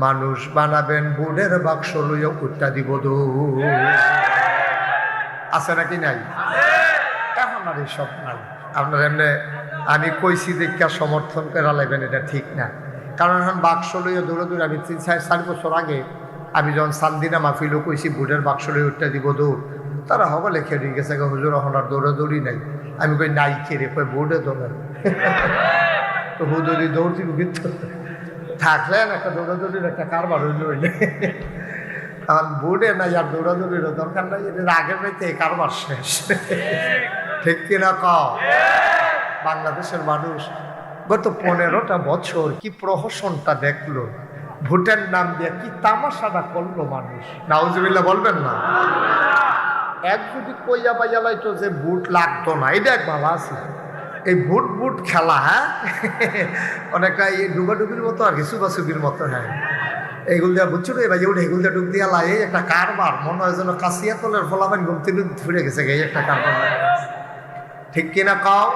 মানুষ বানাবেন বুড়ের বাক্স লইয়া উঠা দিব দৌড়। আছে নাকি নাই? এখন আর এইসব নাই। আপনার এমনি আমি কইছি দেখা সমর্থন করে লাগবেন, এটা ঠিক না। কারণ এখন বাক্স লইয়া দৌড়াদৌড়ি, আমি 3-4 বছর আগে আমি যখন সান্দিনা মাহফিলও কইছি বুড়ের বাক্স লইয়া উঠা দিব দৌড়, তারা সকলে খেয়ে গেছে হুজুর এখন আর দৌড়াদৌড়ি নাই। আমি কই নাই খেয়ে কই বোর্ডে দৌড়ান তো হুজুরি দৌড় দিব, কিন্তু থাকলেন একটা দৌড়াদৌড়ির একটা কারবার হইলে হইলে এখন বোর্ডে নাই আর দৌড়াদৌড়ির দরকার নাই। এদের আগের রাইতে কারবার শেষ, ঠিক কিনা কও? বাংলাদেশের মানুষ গত 15টা বছর কি প্রহসনটা দেখলো, ভোটের নাম দিয়ে কি তামাশাটা করলো মানুষ। নাউজুবিল্লাহ বলবেন না? এক যদি কইয়া পাইয়া লাইতো যে বুট লাগতো না, এটা এক ভালো আছে। এই বুট বুট খেলা, হ্যাঁ অনেকটা এই ডুবাডুবির মতো আর কি, সুবাসুবির মতো। হ্যাঁ এইগুলো দেওয়া বুঝছো রে ভাই, ওটা এগুলো ডুব দিয়া লাই একটা কারবার, মনে হয় যেন কাশিয়া তলের ফলাফান ঘুমতে ফিরে গেছে এই একটা কারবার, ঠিক কিনা কও?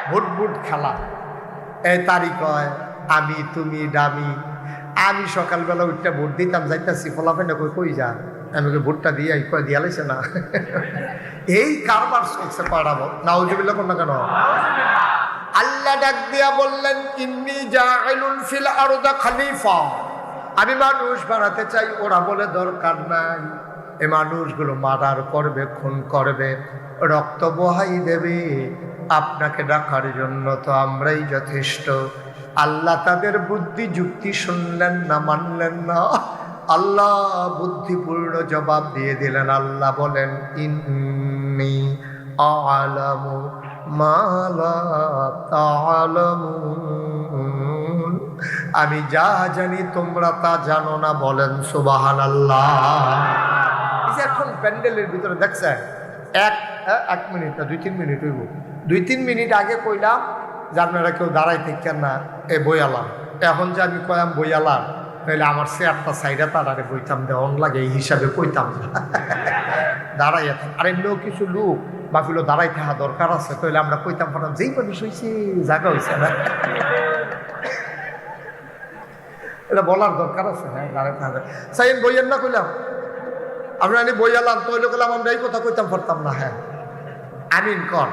বুট বুট খেলা। এই তারিখ হয় আমি তুমি ডামি, আমি সকালবেলা উঠটা ভোট দিতাম, যাইতাছি ফলাফাইনা কই কই যা, আমি ভোটটা দিয়ে কয় দিয়া লাইছে না। এই কারবার চলছে পাড়াবো। নাউজুবিল্লাহ কোন না কেন? আল্লাহ ডাক দিয়া বললেন ইন্নী জাইলুন ফিল আরদি খলিফা, আমি মানুষ বানাতে চাই। ওরা বলে দরকার নাই, এই মানুষগুলো মার্ডার করবে, খুন করবে, রক্ত বহাই দেবে, আপনাকে ডাকার জন্য তো আমরাই যথেষ্ট। আল্লাহ তাদের বুদ্ধি যুক্তি শুনলেন না, মানলেন না। আল্লাহ বুদ্ধিপূর্ণ জবাব দিয়ে দিলেন। আল্লাহ বলেন ইন্নী আ'লামু মা লা তা'লামুন, আমি যা জানি তোমরা তা জানো না। বলেন সুবহানাল্লাহ। এই যে এখন প্যান্ডেলের ভিতরে দেখছেন, এক মিনিট না 2-3 মিনিট হইব, 2-3 মিনিট আগে কইলাম যে আপনারা কেউ দাঁড়াই থাকেন না, এ বইয়ালাম। এখন যে আমি কয়াম বইয়ালাম, তাহলে আমার চেয়ারটা সাইডে তারারে বইতাম দেওয়ান লাগে, এই হিসাবে কইতাম না, দাঁড়াইয়া থাক। আর এমনিও কিছু লোক বাকিলো দাঁড়াই থাকা দরকার আছে, তাহলে আমরা কইতাম পারতাম যেই মানুষ হয়েছে জায়গা হয়েছে না, এটা বলার দরকার আছে। হ্যাঁ দাঁড়াই থাকা সাইন বইয়ের না কইলাম, আমরা আমি বইয়ালাম তৈলে করলাম, আমরা এই কথা কইতাম পারতাম না। হ্যাঁ আমিন কর।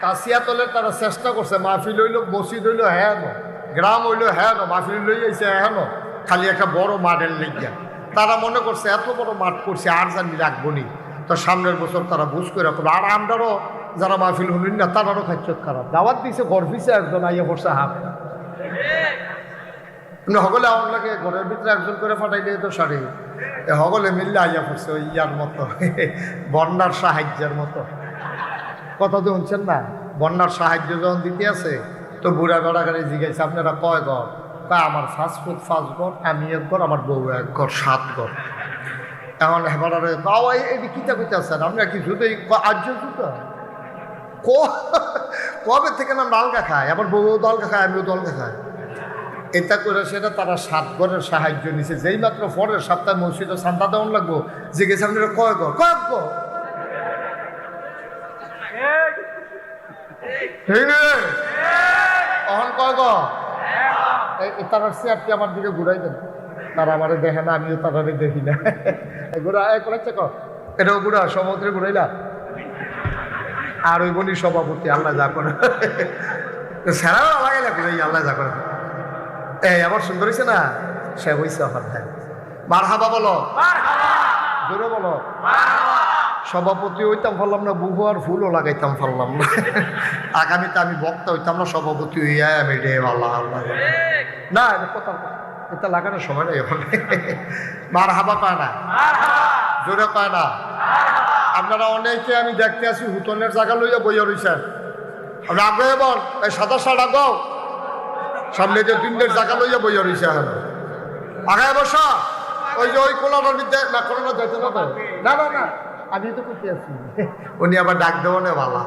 কাশিয়া তলের তারা চেষ্টা করছে, মাহফিল হইল, মসজিদ হইল, হ্যাঁ গ্রাম হইল, হ্যাঁ মাহফিল লই আইছে, হ্যাঁ খালি একটা বড় মাঠের লেগিয়া তারা মনে করছে এত বড় মাঠ করছে আর জানি রাখবো নি, তো সামনের বছর তারা বুঝ করে রাখলো। আর আমরারও যারা মাহফিল হলেন না তারারও খাচ্ছত খারাপ, দাওয়াত দিছে গর্বিছে একজন আইয়া পড়ছে হাফ সকলে আমার লাগে ঘরের ভিতরে একজন করে ফাটাইলে তো সারি, সকলে মিললে আইয়া পড়ছে ওই ইয়ার মতো, বন্যার সাহায্যের মতো। কথা তো শুনছেন না? বন্যার সাহায্য যখন দিতে আছে, তো বুড়া বেড়াগাড়ি জিজ্ঞাসা আপনারা কয় ঘর? তা আমার 5 ফুট 5 ঘর, আমি 1 ঘর, আমার বউ 1 ঘর, 7 ঘর। এখন হেবারে এটি কিতা কইতে আছেন আমরা কি শুধু আর্য জুতো কবে থেকে না ডালকা খায়, আমার বউ দলকা খায়, আমিও দলকা খাই। এটা করে সেটা তারা 7 ঘরের সাহায্য নিছে। যেই মাত্র পরের সপ্তাহে মসজিদে সান্তা দেওয়ান লাগবো, জিজ্ঞেস আপনারা কয় ঘর? কয়েক ঘর। অহন কয় ঘর? তারা চেয়ারটি আমার দিকে ঘুরাই দেন, তারা আমারে দেখে না, আমিও তারারে দেখি না। ঘুরা করেছে ক এটাও ঘুরা সমুদ্রে ঘুরাইলা। আর ওই বলি সভাপতি আল্লাহ যা করে সেরাও লাগাই না ঘুরাই আল্লাহ যা করে। এই আমার সুন্দর হয়েছে না, সে হয়েছে আমার। হ্যাঁ মারহাবা বলো, জোরে বলো। সভাপতি হইতাম পারলাম না, বুহু আর ফুলও লাগাইতাম পারলাম না। আগামীতে আমি বক্তা হইতাম না, সভাপতি হইয়া আমি রে আল্লাহ আল্লাহ না, এটা কথা এটা লাগানোর সময় নাই এখন। মারহাবা কয় না, জোরে কয় না। আপনারা অনেকে আমি দেখতে আছি হুতনের জায়গা লইয়া বইয়া রইছেন, আমরা আগে বল এই সাদা সাদা গাও সামনে যে 3দের জায়গা লইয়া বইয়া রইছে, আগে বসা ওই যে ওই কোলাটার মধ্যে না কোলাটা যাইতে না, না না না আমি তো করতে আছি। উনি আবার ডাক দেবো না বালা,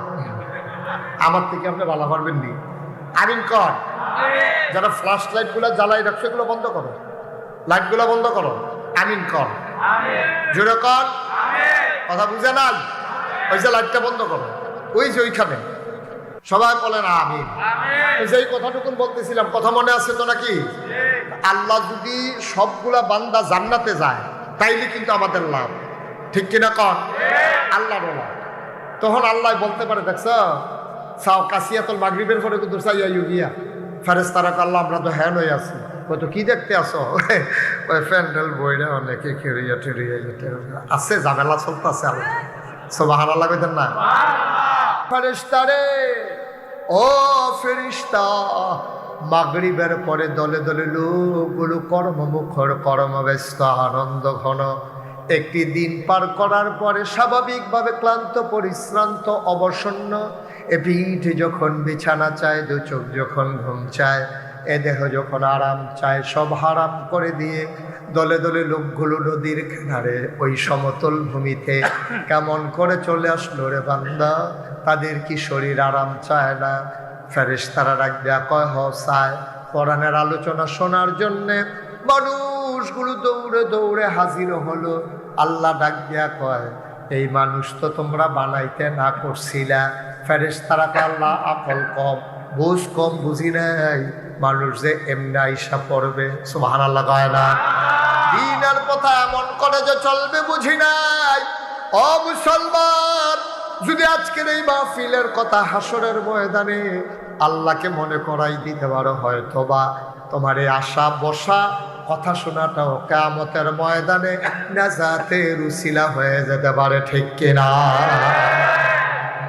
আমার থেকে আপনি বালা পারবেন নি। আমিন কর। যারা ফ্ল্যাশ লাইট গুলা জ্বালাই রাখছো এগুলো বন্ধ করো, লাইট গুলা বন্ধ করো। আমিন কর, জোরে কর। কথা বুঝে নাই? ওই যে লাইটটা বন্ধ করো, ওই যে ওইখানে সবাই বলেন আমিন। যেই কথাটুকুন বলতেছিলাম, কথা মনে আছে তো নাকি? আল্লাহ যদি সবগুলা বান্দা জান্নাতে যায় তাইলে কিন্তু আমাদের লাভ, ঠিক কিনা কন? আল্লাহর লাভ। তখন আল্লাহ বলতে পারে, দেখছো সাও কাসিয়াতুল মাগরিবের পরে কিন্তু চাইয়া ইউগিয়া ফেরেশতারা আল্লাহ আমরা তো হ্যান হয়ে আছি। তো কি দেখতে আসো? ওই প্যান্ডেল বইরা অনেকে খেরিয়া টেরিয়া আছে, ঝামেলা চলতেছে। আল্লাহ সুবহানাল্লাহ কইতেন না? ফেরেশতারে, ও ফেরেশতা, মাগরিবের পরে দলে দলে লোকগুলো কর্মমুখর, কর্মব্যস্ত, আনন্দ ঘন। একটি দিন পার করার পরে স্বাভাবিকভাবে ক্লান্ত, পরিশ্রান্ত, অবসন্ন, এ পিঠ যখন বিছানা চায়, দু চোখ যখন ঘুম চায়, এ দেহ যখন আরাম চায়, সব হারাম করে দিয়ে দলে দলে লোকগুলো নদীর কিনারে ওই সমতল ভূমিতে কেমন করে চলে আসলো রে বান্দা? তাদের কি শরীর আরাম চায় না? ফেরেশতারা ডাক দেয়া কয়, হ চায়। কোরআনের আলোচনা শোনার জন্যে মানুষগুলো দৌড়ে দৌড়ে হাজির হলো। আল্লাহ ডাক দেয়া কয়, এই মানুষ তো তোমরা বানাইতে না করছিলা। ফেরেশতারা কয়, আল্লাহ আকল কম, বুঝ কম, বুঝি নাই মানুষ যে এমনি আইসা পড়বে। সুবহানাল্লাহ কয় না? দিনের কথা এমন করে যে চলবে বুঝি নাই। ও মুসলমান, যদি আজকের এই মাহফিলের কথা হাসরের ময়দানে আল্লাহকে মনে করাই দিতে পারো, হয়তোবা তোমার এই আশা বসা কথা শোনাটাও কিয়ামতের ময়দানে নাজাতের উসিলা হয়ে যেতে পারে, ঠিক কিনা?